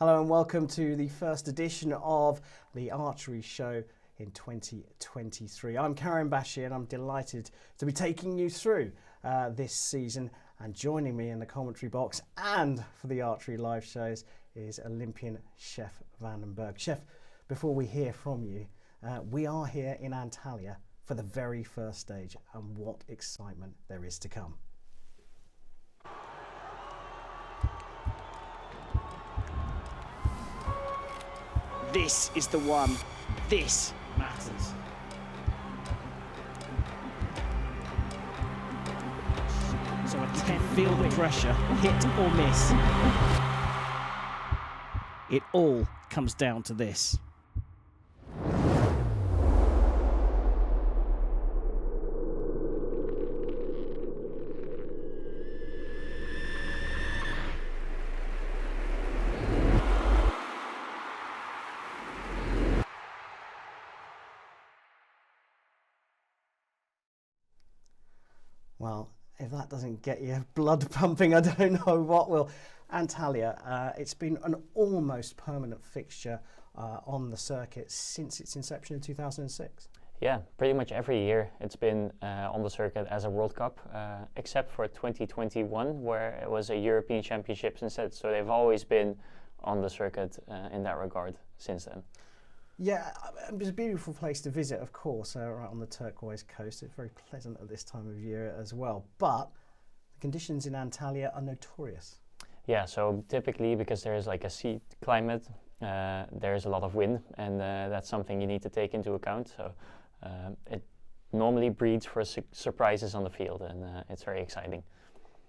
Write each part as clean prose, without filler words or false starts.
Hello and welcome to the first edition of the Archery Show in 2023. I'm Karen Bashir and I'm delighted to be taking you through this season, and joining me in the commentary box and for the archery live shows is Olympian Chef Vandenberg. Chef, before we hear from you, we are here in Antalya for the very first stage, and what excitement there is to come. This is the one. This matters. So you can feel the pressure, hit or miss. It all comes down to this. Well, if that doesn't get your blood pumping, I don't know what will. Antalya, it's been an almost permanent fixture on the circuit since its inception in 2006. Yeah, pretty much every year it's been on the circuit as a World Cup, except for 2021, where it was a European Championships instead. So they've always been on the circuit in that regard since then. Yeah, it's a beautiful place to visit, of course, right on the turquoise coast. It's very pleasant at this time of year as well. But the conditions in Antalya are notorious. Yeah, so typically because there's like a sea climate, there's a lot of wind, and that's something you need to take into account. So it normally breeds for surprises on the field, and it's very exciting.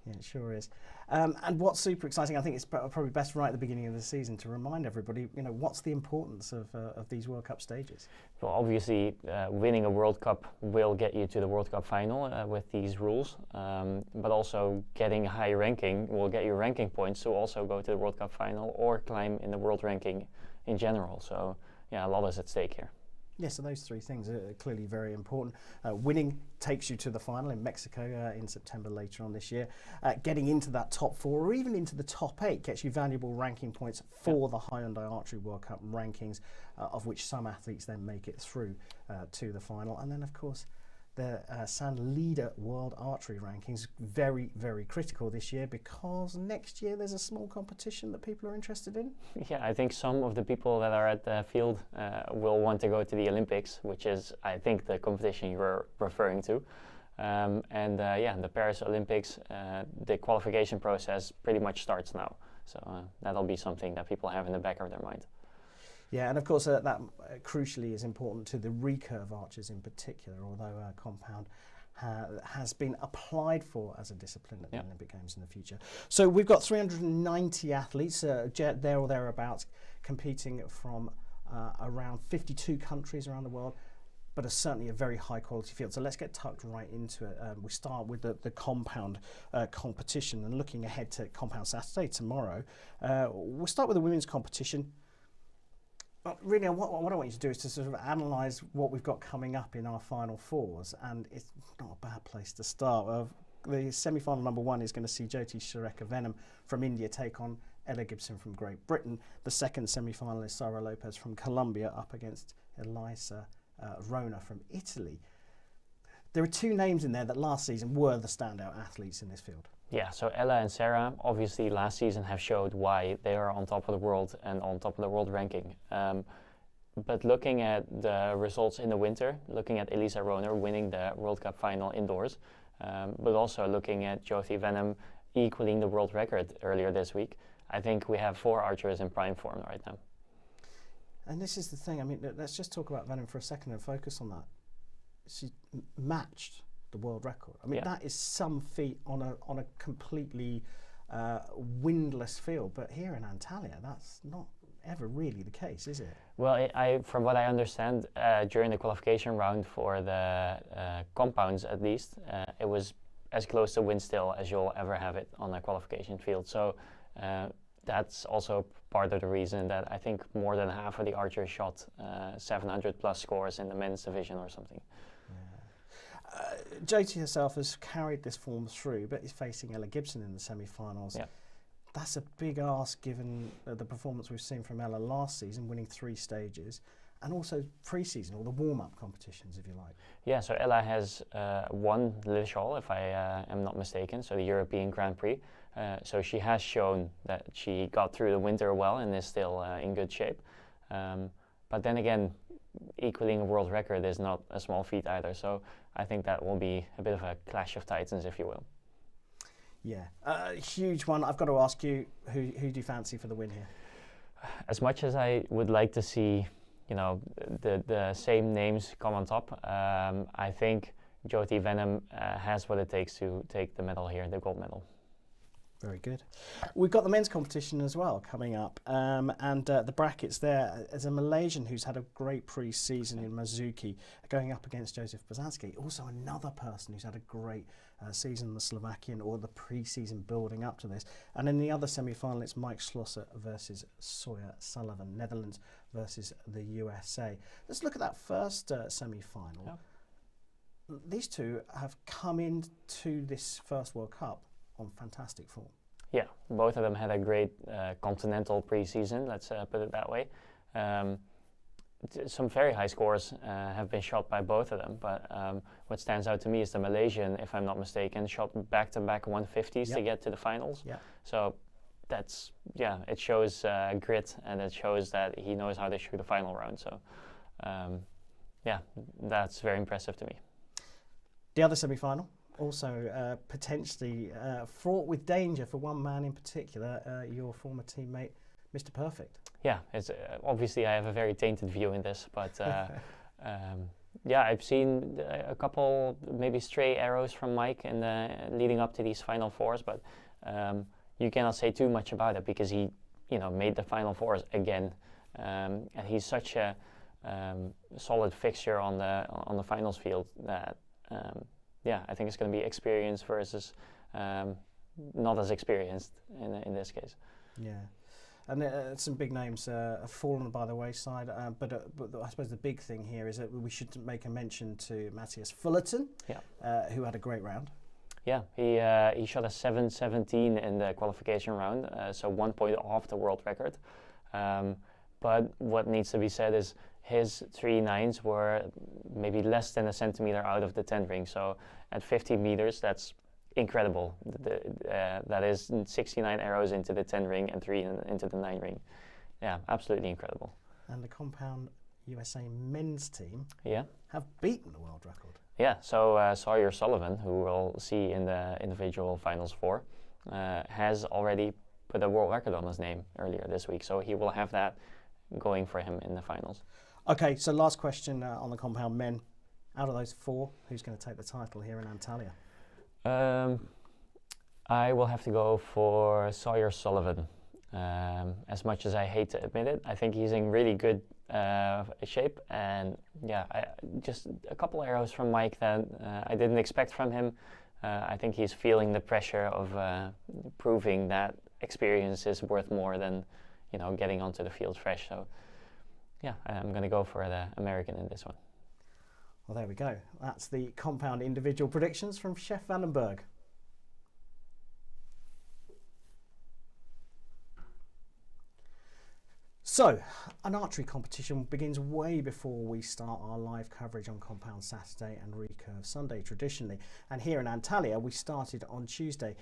Yeah, it sure is. And what's super exciting, I think it's probably best right at the beginning of the season to remind everybody, what's the importance of these World Cup stages? Well, obviously, winning a World Cup will get you to the World Cup final with these rules, but also getting a high ranking will get you ranking points to also go to the World Cup final or climb in the world ranking in general. So, yeah, a lot is at stake here. Yeah, so those three things are clearly very important. Winning takes you to the final in Mexico in September later on this year. Getting into that top four or even into the top 8 gets you valuable ranking points for the Hyundai Archery World Cup rankings, of which some athletes then make it through to the final. And then, of course, the San Leader World Archery Rankings, very, very critical this year, because next year there's a small competition that people are interested in. Yeah, I think some of the people that are at the field will want to go to the Olympics, which is, I think, the competition you were referring to. Yeah, the Paris Olympics, the qualification process pretty much starts now. So that'll be something that people have in the back of their mind. Yeah, and of course that crucially is important to the recurve archers in particular, although compound has been applied for as a discipline at the Olympic Games in the future. So we've got 390 athletes there or thereabouts competing from around 52 countries around the world, but certainly a very high quality field. So let's get tucked right into it. We start with the compound competition, and looking ahead to Compound Saturday tomorrow. We'll start with the women's competition. Really, what I want you to do is to sort of analyse what we've got coming up in our final fours, and it's not a bad place to start. The semi-final number 1 is going to see Jyoti Surekavenim from India take on Ella Gibson from Great Britain. The second semi-final is Sara Lopez from Colombia up against Elisa Rona from Italy. There are 2 names in there that last season were the standout athletes in this field. Yeah, so Ella and Sarah obviously last season have showed why they are on top of the world and on top of the world ranking. But looking at the results in the winter, looking at Elisa Rona winning the World Cup final indoors, but also looking at Jyoti Venom equaling the world record earlier this week, I think we have 4 archers in prime form right now. And this is the thing, I mean, let's just talk about Venom for a second and focus on that. She matched the world record. I mean, that is some feat on a completely windless field. But here in Antalya, that's not ever really the case, is it? Well, from what I understand, during the qualification round for the compounds at least, it was as close to wind still as you'll ever have it on a qualification field. So that's also part of the reason that I think more than half of the archers shot 700 plus scores in the men's division or something. Jyoti herself has carried this form through, but is facing Ella Gibson in the semi-finals. Yeah. That's a big ask given the performance we've seen from Ella last season, winning 3 stages, and also pre-season, or the warm-up competitions, if you like. Yeah, so Ella has won Le Chal, if I am not mistaken, so the European Grand Prix. So she has shown that she got through the winter well and is still in good shape. But then again, equaling a world record is not a small feat either. So I think that will be a bit of a clash of titans, if you will. Yeah, huge one. I've got to ask you, who do you fancy for the win here? As much as I would like to see, the same names come on top, I think Jyoti Venom has what it takes to take the medal here, the gold medal. Very good. We've got the men's competition as well coming up, and the brackets there. As a Malaysian who's had a great pre-season in Mazuki, going up against Joseph Bosanski. Also another person who's had a great season, the Slovakian, or the pre-season building up to this. And in the other semi-final, it's Mike Schlosser versus Sawyer Sullivan, Netherlands versus the USA. Let's look at that first semi-final. Yeah. These two have come into this first World Cup on fantastic form. Yeah, both of them had a great continental pre-season, let's put it that way. Some very high scores have been shot by both of them, but what stands out to me is the Malaysian, if I'm not mistaken, shot back-to-back 150s to get to the finals. Yeah. So that's, it shows grit, and it shows that he knows how to shoot a final round. So that's very impressive to me. The other semi-final, also potentially fraught with danger for one man in particular, your former teammate, Mr. Perfect. Yeah, it's obviously I have a very tainted view in this, but I've seen a couple maybe stray arrows from Mike in the leading up to these Final Fours, but you cannot say too much about it because he, made the Final Fours again, and he's such a solid fixture on the finals field that. I think it's going to be experience versus not as experienced in this case. Yeah, and some big names have fallen by the wayside, but I suppose the big thing here is that we should make a mention to Matthias Fullerton, who had a great round. Yeah, he shot a 7.17 in the qualification round, so 1 point off the world record. But what needs to be said is his 3 9s were maybe less than a centimeter out of the 10 ring. So at 50 meters, that's incredible. That is 69 arrows into the 10 ring and 3 into the 9 ring. Yeah, absolutely incredible. And the Compound USA men's team have beaten the world record. Yeah, so Sawyer Sullivan, who we'll see in the individual finals 4, has already put a world record on his name earlier this week. So he will have that going for him in the finals. Okay, so last question on the compound men. Out of those 4, who's going to take the title here in Antalya? I will have to go for Sawyer Sullivan. As much as I hate to admit it, I think he's in really good shape. And just a couple arrows from Mike that I didn't expect from him. I think he's feeling the pressure of proving that experience is worth more than getting onto the field fresh. So I'm going to go for the American in this one. Well, there we go. That's the compound individual predictions from Chef Vandenberg. So, an archery competition begins way before we start our live coverage on Compound Saturday and Recurve Sunday traditionally. And here in Antalya, we started on Tuesday.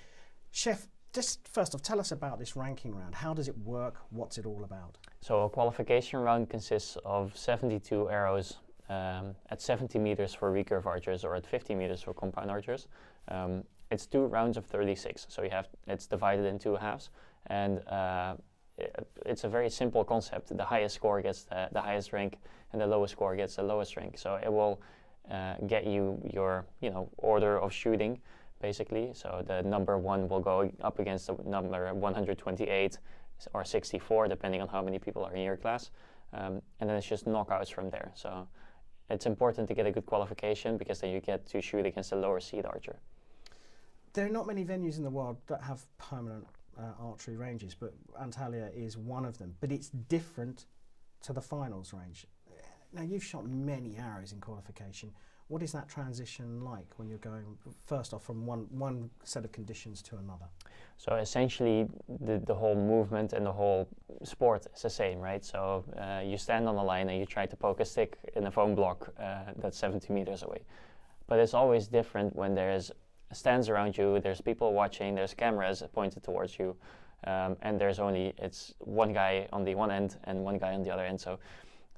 Chef, just first off, tell us about this ranking round. How does it work? What's it all about? So a qualification round consists of 72 arrows at 70 meters for recurve archers or at 50 meters for compound archers. It's 2 rounds of 36, so it's divided in 2 halves, and it's a very simple concept. The highest score gets the highest rank, and the lowest score gets the lowest rank. So it will get you your order of shooting, basically. So the number 1 will go up against the number 128 or 64, depending on how many people are in your class, and then it's just knockouts from there. So it's important to get a good qualification because then you get to shoot against a lower seed archer. There are not many venues in the world that have permanent archery ranges, but Antalya is one of them. But it's different to the finals range. Now, you've shot many arrows in qualification. What is that transition like when you're going, first off, from one set of conditions to another? So essentially, the whole movement and the whole sport is the same, right? So you stand on the line and you try to poke a stick in a foam block that's 70 meters away. But it's always different when there's stands around you, there's people watching, there's cameras pointed towards you, and it's one guy on the one end and one guy on the other end. So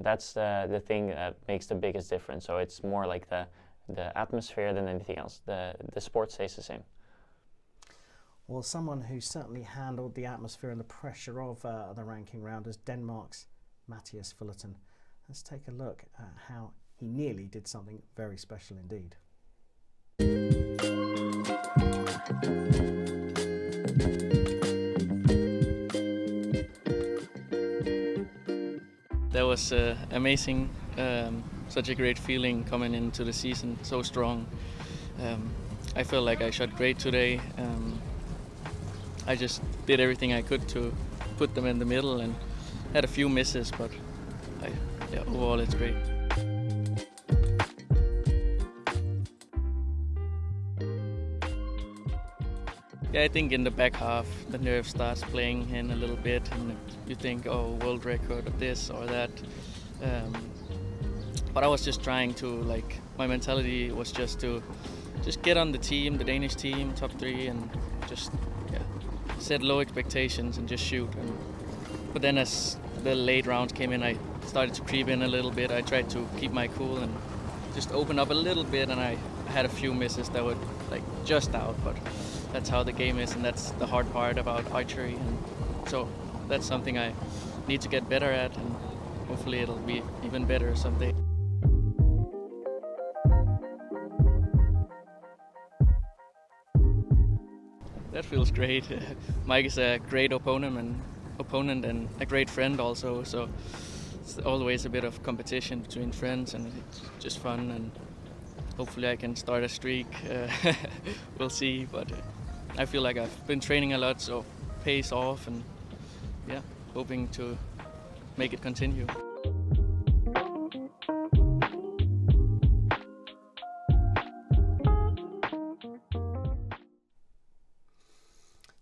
that's the thing that makes the biggest difference. So it's more like the atmosphere than anything else. The sport stays the same. Well, someone who certainly handled the atmosphere and the pressure of the ranking round is Denmark's Mathias Fullerton. Let's take a look at how he nearly did something very special indeed. That was amazing, such a great feeling coming into the season, so strong. I felt like I shot great today. I just did everything I could to put them in the middle and had a few misses, but overall it's great. Yeah, I think in the back half the nerve starts playing in a little bit and you think, oh, world record of this or that. But I was just trying to, my mentality was just to get on the team, the Danish team, top 3, and just set low expectations and just shoot. But then as the late rounds came in, I started to creep in a little bit. I tried to keep my cool and just open up a little bit, and I had a few misses that were just out, but that's how the game is, and that's the hard part about archery. And so that's something I need to get better at, and hopefully it'll be even better someday. That feels great. Mike is a great opponent and a great friend also, so it's always a bit of competition between friends, and it's just fun, and hopefully I can start a streak. We'll see, but I feel like I've been training a lot, so it pays off, and hoping to make it continue.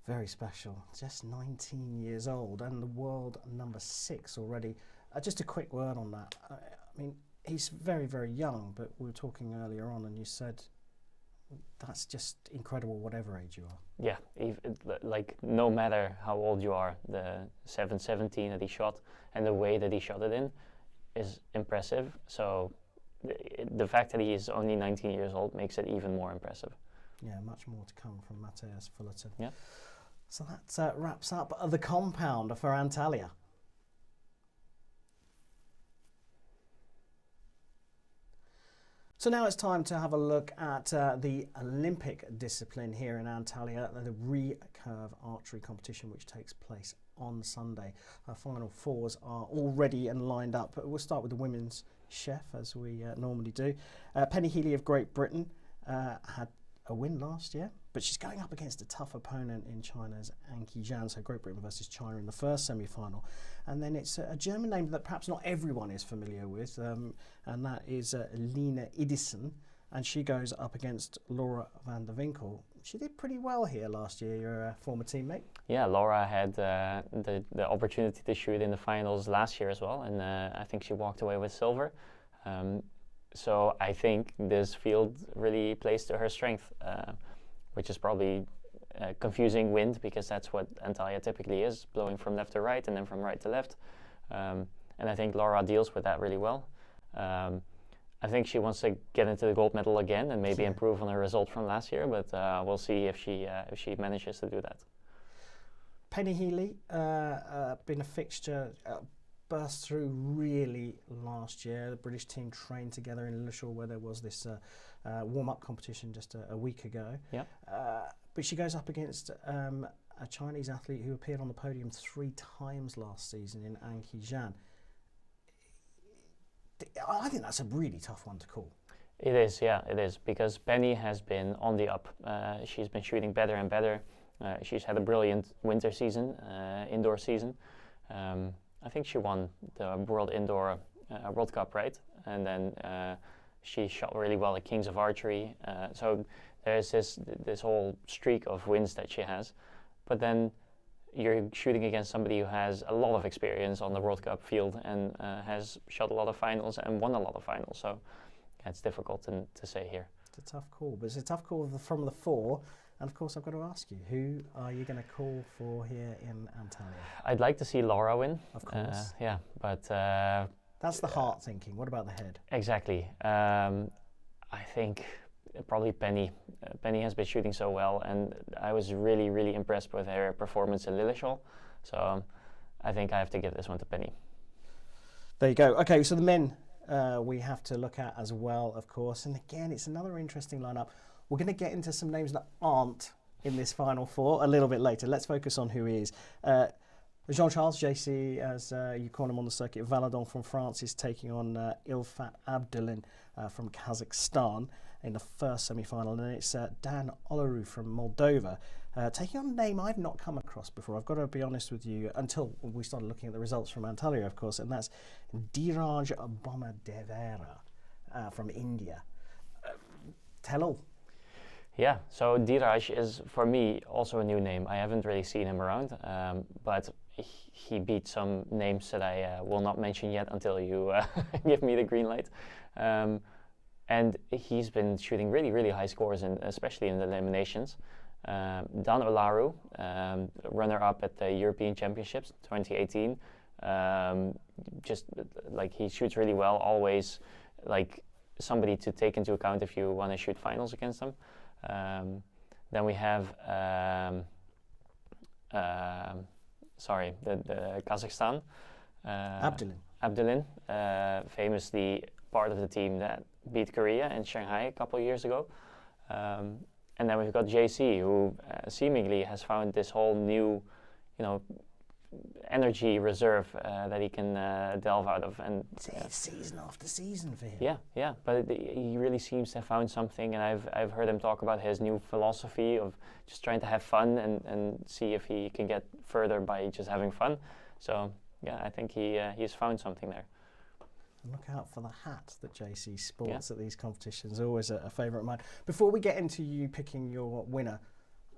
Very special. Just 19 years old and the world number 6 already. Just a quick word on that. I mean, he's very, very young, but we were talking earlier on and you said that's just incredible whatever age you are. Yeah, no matter how old you are, the 7.17 that he shot and the way that he shot it in is impressive. So the fact that he is only 19 years old makes it even more impressive. Yeah, much more to come from Mathias Fullerton. Yeah. So that wraps up the compound for Antalya. So now it's time to have a look at the Olympic discipline here in Antalya, the recurve archery competition, which takes place on Sunday. Our final 4s are all ready and lined up. We'll start with the women's chef, as we normally do. Penny Healy of Great Britain had a win last year, but she's going up against a tough opponent in China's Anki Zhan, so Great Britain versus China in the first semi-final. And then it's a German name that perhaps not everyone is familiar with, and that is Lena Idison, and she goes up against Laura van der Winkel. She did pretty well here last year, your former teammate. Yeah, Laura had the opportunity to shoot in the finals last year as well, and I think she walked away with silver. So I think this field really plays to her strength, which is probably confusing wind, because that's what Antalya typically is, blowing from left to right and then from right to left. And I think Laura deals with that really well. I think she wants to get into the gold medal again and maybe improve on her result from last year, but we'll see if she manages to do that. Penny Healy, been a fixture, burst through really last year. The British team trained together in Lilleshall, where there was this warm-up competition just a week ago. Yeah. But she goes up against a Chinese athlete who appeared on the podium 3 times last season in Anki Zhan. I think that's a really tough one to call. It is, yeah, it is, because Penny has been on the up. She's been shooting better and better. She's had a brilliant winter season, indoor season. I think she won the World Indoor World Cup, right? And then She shot really well at Kings of Archery. So there's this whole streak of wins that she has. But then you're shooting against somebody who has a lot of experience on the World Cup field and has shot a lot of finals and won a lot of finals. So it's difficult to say here. It's a tough call, but it's a tough call from the 4. And of course, I've got to ask you, who are you going to call for here in Antalya? I'd like to see Laura win. Of course. Yeah, but... that's the heart thinking. What about the head? Exactly. I think probably Penny. Penny has been shooting so well, and I was really, really impressed with her performance in Lilleshall. So I think I have to give this one to Penny. There you go. Okay, so the men we have to look at as well, of course. And again, it's another interesting lineup. We're going to get into some names that aren't in this final 4 a little bit later. Let's focus on who he is. Jean-Charles, JC, as you call him on the circuit, Valadon from France is taking on Ilfat Abdulin from Kazakhstan in the first semi-final. And then it's Dan Olaru from Moldova taking on a name I've not come across before. I've got to be honest with you, until we started looking at the results from Antalya, of course, and that's Dhiraj Bomadevera from India. Tell all. Yeah, so Dhiraj is, for me, also a new name. I haven't really seen him around, but he beat some names that I will not mention yet until you give me the green light. And he's been shooting really, really high scores, especially in the eliminations. Dan Olaru, runner-up at the European Championships 2018. Just like he shoots really well, always like somebody to take into account if you want to shoot finals against him. Then we have the Kazakhstan. Abdulin, famously part of the team that beat Korea in Shanghai a couple of years ago. And then we've got JC, who seemingly has found this whole new, energy reserve that he can delve out of. And it's season after season for him. Yeah, but he really seems to have found something, and I've heard him talk about his new philosophy of just trying to have fun and see if he can get further by just having fun. So yeah, I think he's found something there. And look out for the hat that JC sports at these competitions. Always a favourite of mine. Before we get into you picking your winner,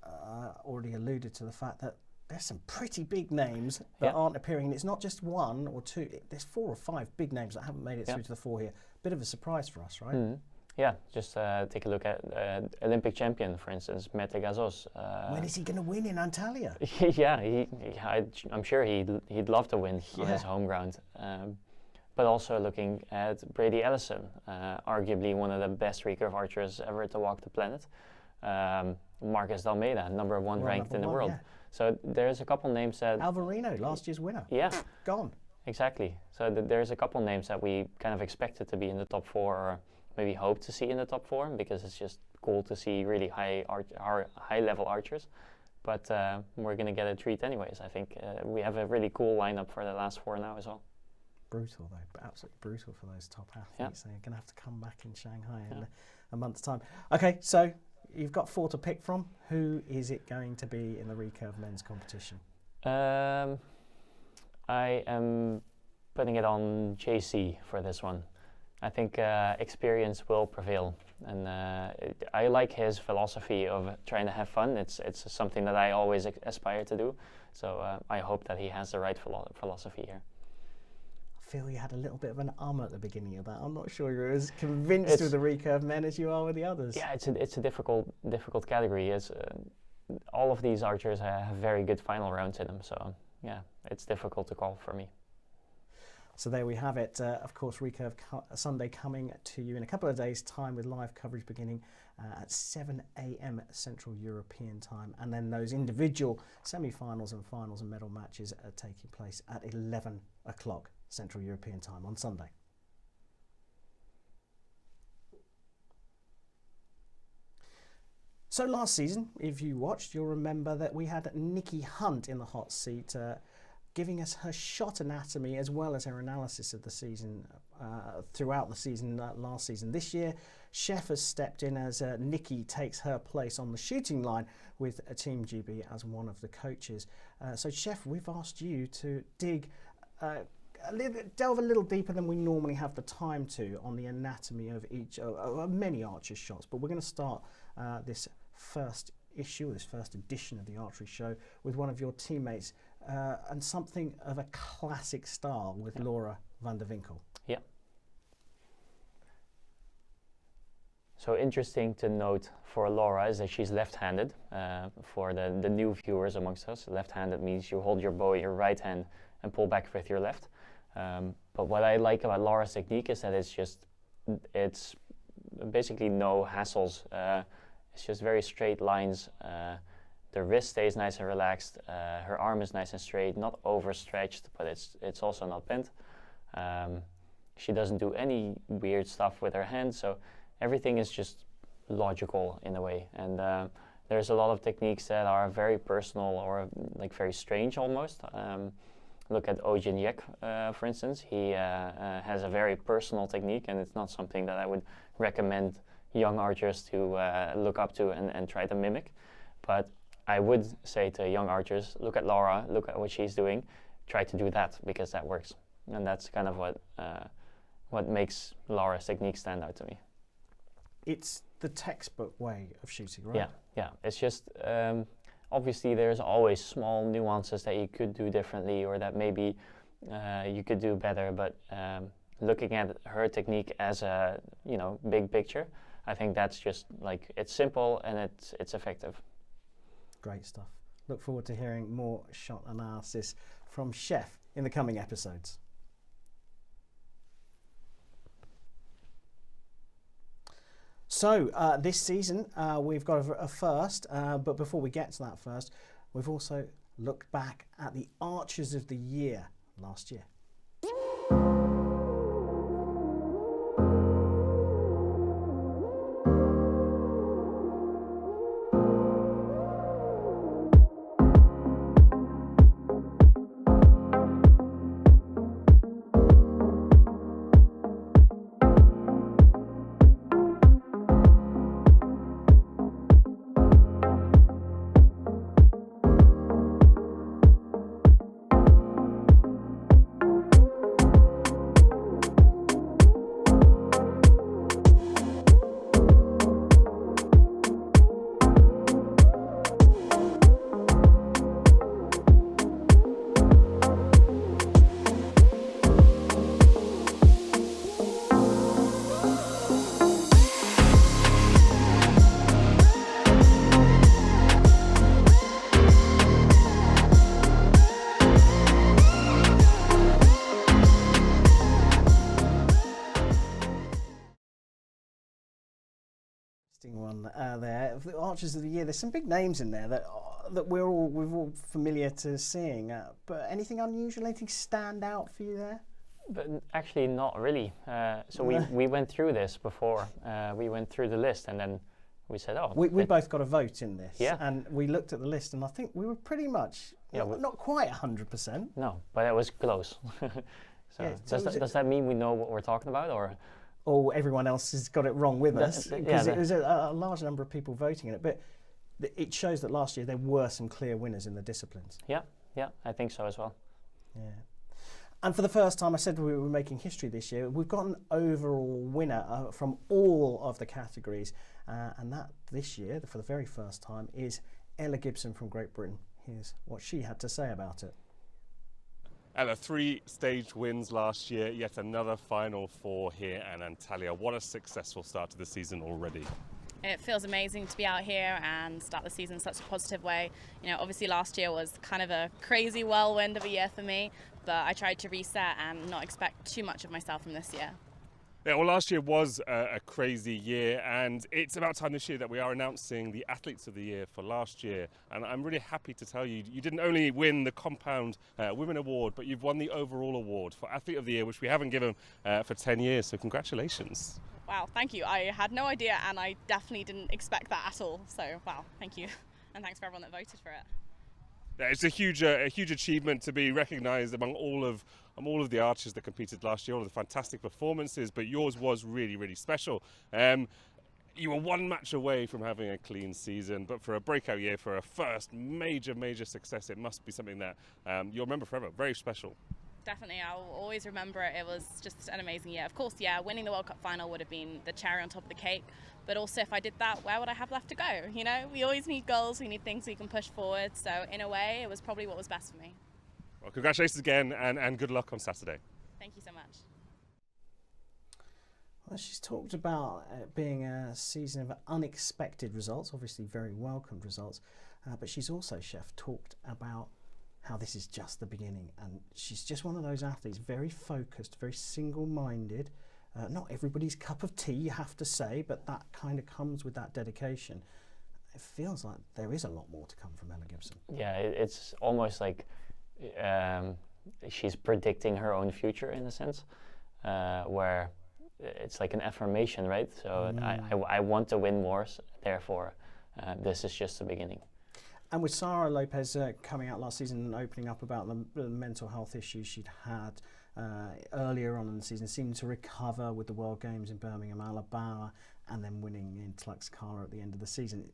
I already alluded to the fact that there's some pretty big names that aren't appearing. And it's not just 1 or 2. There's 4 or 5 big names that haven't made it through to the 4 here. Bit of a surprise for us, right? Mm-hmm. Yeah, just take a look at Olympic champion, for instance, Mete Gazos. When is he going to win in Antalya? Yeah, I'm sure he'd love to win on his home ground. But also looking at Brady Ellison, arguably one of the best recurve archers ever to walk the planet. Marcus D'Almeida, number 1 ranked in the world. Yeah. So there's a couple names that... Alvarino, last year's winner. Yeah. Gone. Exactly. So there's a couple names that we kind of expected to be in the top 4, or maybe hope to see in the top 4, because it's just cool to see really high-level archers. But we're going to get a treat anyways. I think we have a really cool lineup for the last 4 now as well. Brutal though, absolutely brutal for those top athletes. They're going to have to come back in Shanghai in a month's time. Okay, so you've got 4 to pick from. Who is it going to be in the recurve men's competition? I am putting it on JC for this one. I think experience will prevail, and I like his philosophy of trying to have fun. It's something that I always aspire to do. So I hope that he has the right philosophy here. I feel you had a little bit of an at the beginning of that. I'm not sure you're as convinced with the recurve men as you are with the others. Yeah, it's a difficult category. It's all of these archers have very good final rounds in them. So yeah, it's difficult to call for me. So there we have it. Of course, Recurve Sunday coming to you in a couple of days' time, with live coverage beginning at 7 a.m. Central European time. And then those individual semi-finals and finals and medal matches are taking place at 11 o'clock Central European time on Sunday. So last season, if you watched, you'll remember that we had Nikki Hunt in the hot seat, giving us her shot anatomy as well as her analysis of the season throughout the season last season. This year, Chef has stepped in as Nikki takes her place on the shooting line with Team GB as one of the coaches. So Chef, we've asked you to dig delve a little deeper than we normally have the time to on the anatomy of each of many archers' shots. But we're going to start this first issue, this first edition of the archery show, with one of your teammates and something of a classic style with Laura van der Winkel. Yeah. So interesting to note for Laura is that she's left-handed. For the new viewers amongst us, left-handed means you hold your bow in your right hand and pull back with your left. But what I like about Laura's technique is that it's basically no hassles. It's just very straight lines. The wrist stays nice and relaxed. Her arm is nice and straight, not overstretched, but it's also not bent. She doesn't do any weird stuff with her hands, so everything is just logical in a way. And there's a lot of techniques that are very personal or like very strange almost. Look at Ojin Yek, for instance. He has a very personal technique, and it's not something that I would recommend young archers to look up to and try to mimic. But I would say to young archers, look at Laura, look at what she's doing, try to do that, because that works. And that's kind of what makes Laura's technique stand out to me. It's the textbook way of shooting, right? Yeah, yeah. It's just, obviously there's always small nuances that you could do differently or that maybe you could do better, but looking at her technique as a, big picture, I think that's just like, it's simple and it's effective. Great stuff. Look forward to hearing more shot analysis from Chef in the coming episodes. So this season we've got a first, but before we get to that first, we've also looked back at the Archers of the Year last year. One there, the Archers of the Year. There's some big names in there that we're all familiar to seeing. But anything unusual, anything stand out for you there? But actually, not really. So we went through this before. We went through the list, and then we said, "Oh." We both got a vote in this. Yeah. And we looked at the list, and I think we were pretty much not quite 100%. No, but it was close. So yeah, does that mean we know what we're talking about, or? Or everyone else has got it wrong with us, because yeah, it was a large number of people voting in it. But it shows that last year there were some clear winners in the disciplines. Yeah, I think so as well. Yeah. And for the first time, I said we were making history this year. We've got an overall winner from all of the categories. And that this year, for the very first time, is Ella Gibson from Great Britain. Here's what she had to say about it. Ella, 3 stage wins last year, yet another Final Four here in Antalya. What a successful start to the season already. It feels amazing to be out here and start the season in such a positive way. Obviously last year was kind of a crazy whirlwind of a year for me, but I tried to reset and not expect too much of myself from this year. Yeah, well, last year was a crazy year, and it's about time this year that we are announcing the Athletes of the Year for last year. And I'm really happy to tell you, you didn't only win the Compound Women Award, but you've won the overall award for Athlete of the Year, which we haven't given for 10 years. So congratulations. Wow, thank you. I had no idea, and I definitely didn't expect that at all. So, wow, thank you. And thanks for everyone that voted for it. Yeah, it's a huge achievement to be recognised among all of the archers that competed last year, all of the fantastic performances, but yours was really, really special. You were one match away from having a clean season, but for a breakout year, for a first major success, it must be something that you'll remember forever. Very special. Definitely, I'll always remember it. It was just an amazing year. Of course, yeah, winning the World Cup final would have been the cherry on top of the cake. But also, if I did that, where would I have left to go? You know, we always need goals, we need things we can push forward. So in a way, it was probably what was best for me. Well, congratulations again, and good luck on Saturday. Thank you so much. Well, she's talked about it being a season of unexpected results, obviously very welcomed results, but she's also, Chef, talked about how this is just the beginning, and she's just one of those athletes, very focused, very single-minded. Not everybody's cup of tea, you have to say, but that kind of comes with that dedication. It feels like there is a lot more to come from Ella Gibson. Yeah, it's almost like she's predicting her own future in a sense, where it's like an affirmation, right? So I want to win more, therefore this is just the beginning. And with Sara Lopez coming out last season and opening up about the mental health issues she'd had earlier on in the season, seemed to recover with the World Games in Birmingham, Alabama, and then winning in Tlaxcala at the end of the season.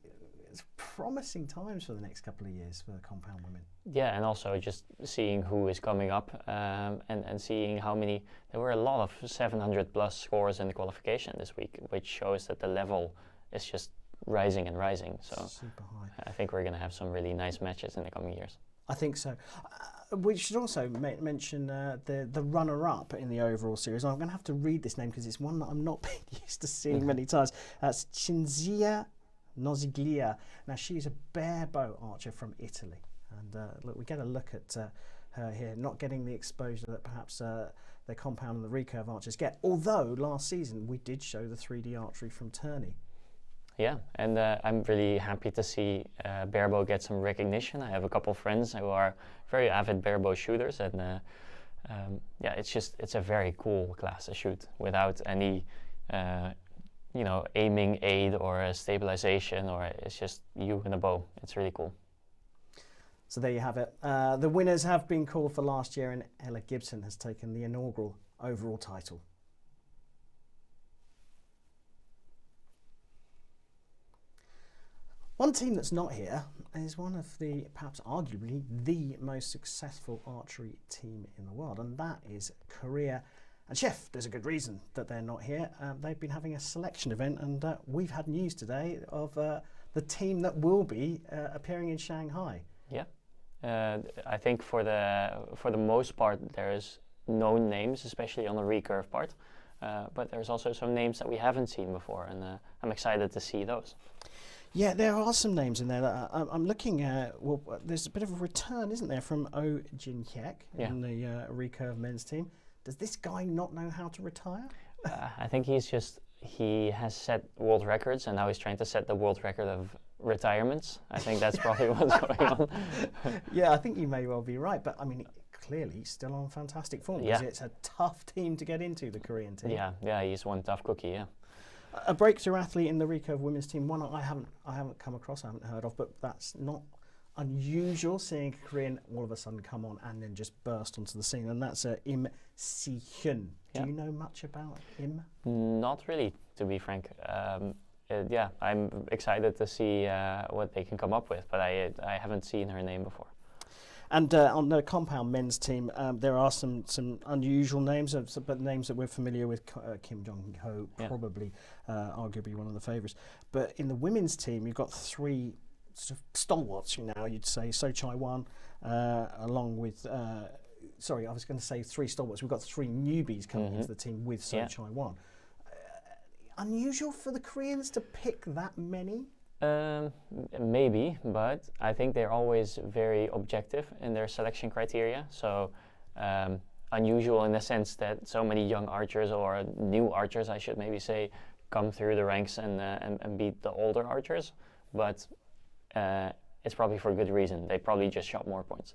It's promising times for the next couple of years for the compound women. Yeah, and also just seeing who is coming up and seeing how many. There were a lot of 700 plus scores in the qualification this week, which shows that the level is just rising and rising. So super high. I think we're going to have some really nice matches in the coming years. I think so. We should also mention the runner-up in the overall series. I'm going to have to read this name because it's one that I'm not used to seeing many times. That's Cinzia Nosiglia. Now, she's a barebow archer from Italy. And look, we get a look at her here, not getting the exposure that perhaps the compound and the recurve archers get. Although last season we did show the 3D archery from Turney. Yeah, and I'm really happy to see barebow get some recognition. I have a couple of friends who are very avid barebow shooters, and yeah, it's a very cool class to shoot without any aiming aid or a stabilization, or it's just you and a bow. It's really cool. So there you have it. The winners have been called for last year, and Ella Gibson has taken the inaugural overall title. One team that's not here is one of the, perhaps arguably, the most successful archery team in the world, and that is Korea. And Chef, there's a good reason that they're not here. They've been having a selection event, and we've had news today of the team that will be appearing in Shanghai. Yeah, I think for the most part there's known names, especially on the recurve part, but there's also some names that we haven't seen before, and I'm excited to see those. Yeah, there are some names in there that I'm looking at. Well, there's a bit of a return, isn't there, from Oh Jin Hyek in the recurve men's team. Does this guy not know how to retire? I think he has set world records, and now he's trying to set the world record of retirements. I think that's probably what's going on. Yeah, I think you may well be right, but I mean, clearly still on fantastic form. Yeah. It's a tough team to get into, the Korean team. Yeah, he's one tough cookie. Yeah. A breakthrough athlete in the recurve women's team, one I haven't come across, I haven't heard of, but that's not unusual, seeing a Korean all of a sudden come on and then just burst onto the scene, and that's Im Si-hyun. Do you know much about Im? Not really, to be frank. Yeah, I'm excited to see what they can come up with, but I haven't seen her name before. And on the compound men's team, there are some unusual names, but names that we're familiar with. Kim Jong-ho, probably arguably one of the favourites. But in the women's team, you've got three sort of stalwarts, you'd say. So Chai-won, along with... sorry, I was going to say three stalwarts. We've got three newbies coming into the team with So Chai-won. Unusual for the Koreans to pick that many? Maybe, but I think they're always very objective in their selection criteria. So unusual in the sense that so many young archers, or new archers I should maybe say, come through the ranks and beat the older archers. But it's probably for good reason. They probably just shot more points.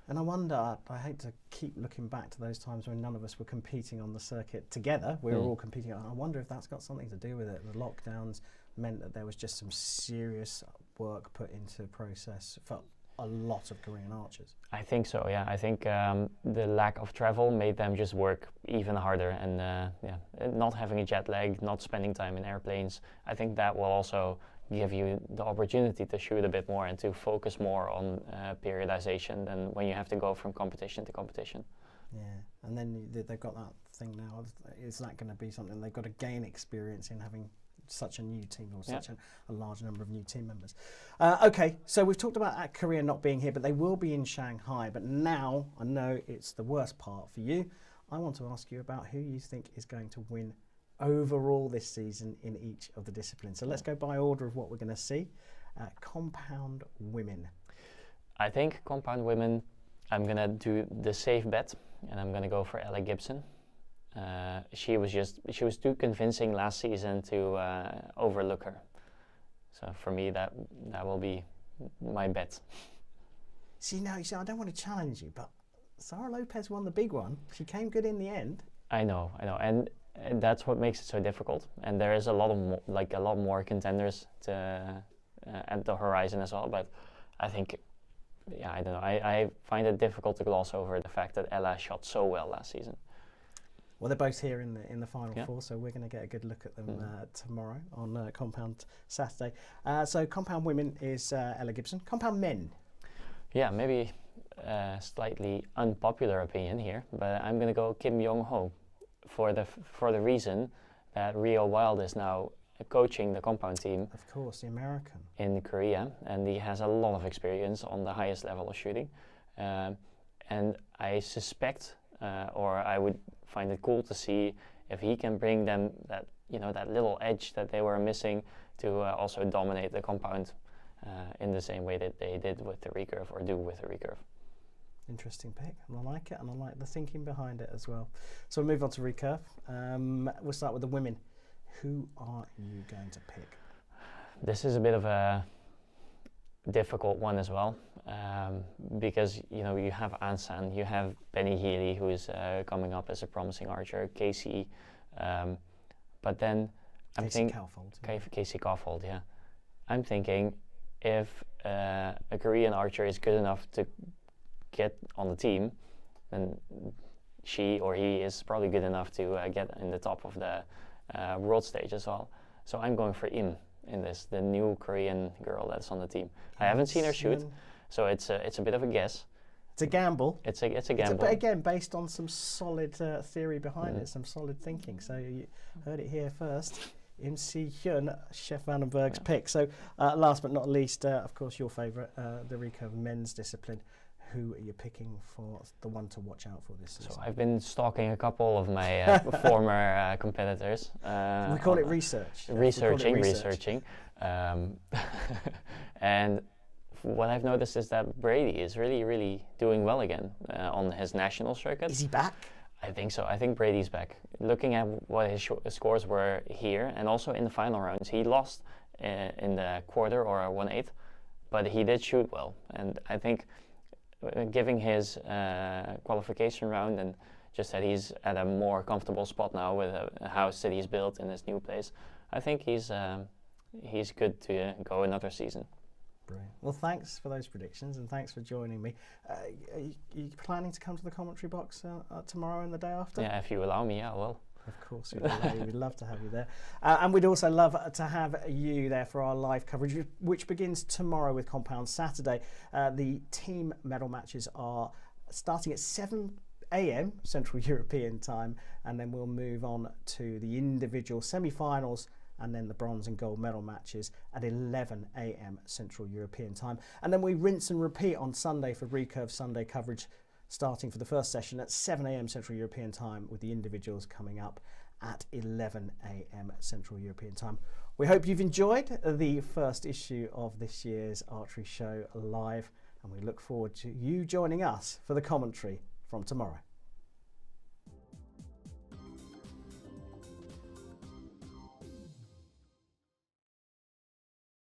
And I wonder, I hate to keep looking back to those times when none of us were competing on the circuit together. We were all competing. I wonder if that's got something to do with it. The lockdowns meant that there was just some serious work put into the process for a lot of Korean archers. I think so, yeah. I think the lack of travel made them just work even harder, and not having a jet lag, not spending time in airplanes. I think that will also give you the opportunity to shoot a bit more and to focus more on periodization than when you have to go from competition to competition. Yeah, and then they've got that thing now. Is that going to be something they've got to gain experience in having such a new team or such a large number of new team members? Okay, so we've talked about Korea not being here, but they will be in Shanghai. But now I know it's the worst part for you. I want to ask you about who you think is going to win overall this season in each of the disciplines. So let's go by order of what we're going to see. Compound women. I think compound women, I'm going to do the safe bet, and I'm going to go for Ella Gibson. She was too convincing last season to overlook her. So for me, that will be my bet. See, I don't want to challenge you, but Sara Lopez won the big one. She came good in the end. I know, and that's what makes it so difficult. And there is a lot more contenders at the horizon as well. But I think, I don't know. I find it difficult to gloss over the fact that Ella shot so well last season. Well, they're both here in the final four, so we're going to get a good look at them tomorrow on Compound Saturday. So compound women is Ella Gibson. Compound men. Yeah, maybe a slightly unpopular opinion here, but I'm going to go Kim Yong-ho for the reason that Rio Wild is now coaching the compound team. Of course, the American. In Korea, and he has a lot of experience on the highest level of shooting. And I suspect, or I would find it cool to see if he can bring them that little edge that they were missing to also dominate the compound in the same way that they did with the recurve, or do with the recurve. Interesting pick, and I like it, and I like the thinking behind it as well. So we'll move on to recurve. We'll start with the women. Who are you going to pick? This is a bit of a difficult one as well, because you have Ansan, you have Benny Healy, who is coming up as a promising archer, Casey, but then I'm thinking Casey Kaufhold, yeah. I'm thinking if a Korean archer is good enough to get on the team, then she or he is probably good enough to get in the top of the world stage as well. So I'm going for Im in this, the new Korean girl that's on the team. I haven't seen her shoot, so it's a bit of a guess. It's a gamble. It's a gamble. But again, based on some solid theory behind it, some solid thinking. So you heard it here first. Im Si-hyun, Chef Vandenberg's pick. So last but not least, of course, your favourite, the recurve men's discipline. Who are you picking for the one to watch out for this season? So I've been stalking a couple of my former competitors. We call it research. Researching. And what I've noticed is that Brady is really, really doing well again on his national circuit. Is he back? I think so. I think Brady's back. Looking at what his scores were here, and also in the final rounds, he lost in the quarter or 1/8, but he did shoot well. And I think giving his qualification round, and just that he's at a more comfortable spot now with a house that he's built in his new place, I think he's good to go another season. Brilliant. Well, thanks for those predictions, and thanks for joining me. Are you planning to come to the commentary box tomorrow and the day after? Yeah, if you allow me, I will. Of course, we'd love to have you there. And we'd also love to have you there for our live coverage, which begins tomorrow with Compound Saturday. The team medal matches are starting at 7 a.m. Central European time, and then we'll move on to the individual semi-finals and then the bronze and gold medal matches at 11 a.m. Central European time. And then we rinse and repeat on Sunday for Recurve Sunday coverage, starting for the first session at 7 a.m. Central European time, with the individuals coming up at 11 a.m. Central European time. We hope you've enjoyed the first issue of this year's archery show live, and we look forward to you joining us for the commentary from tomorrow.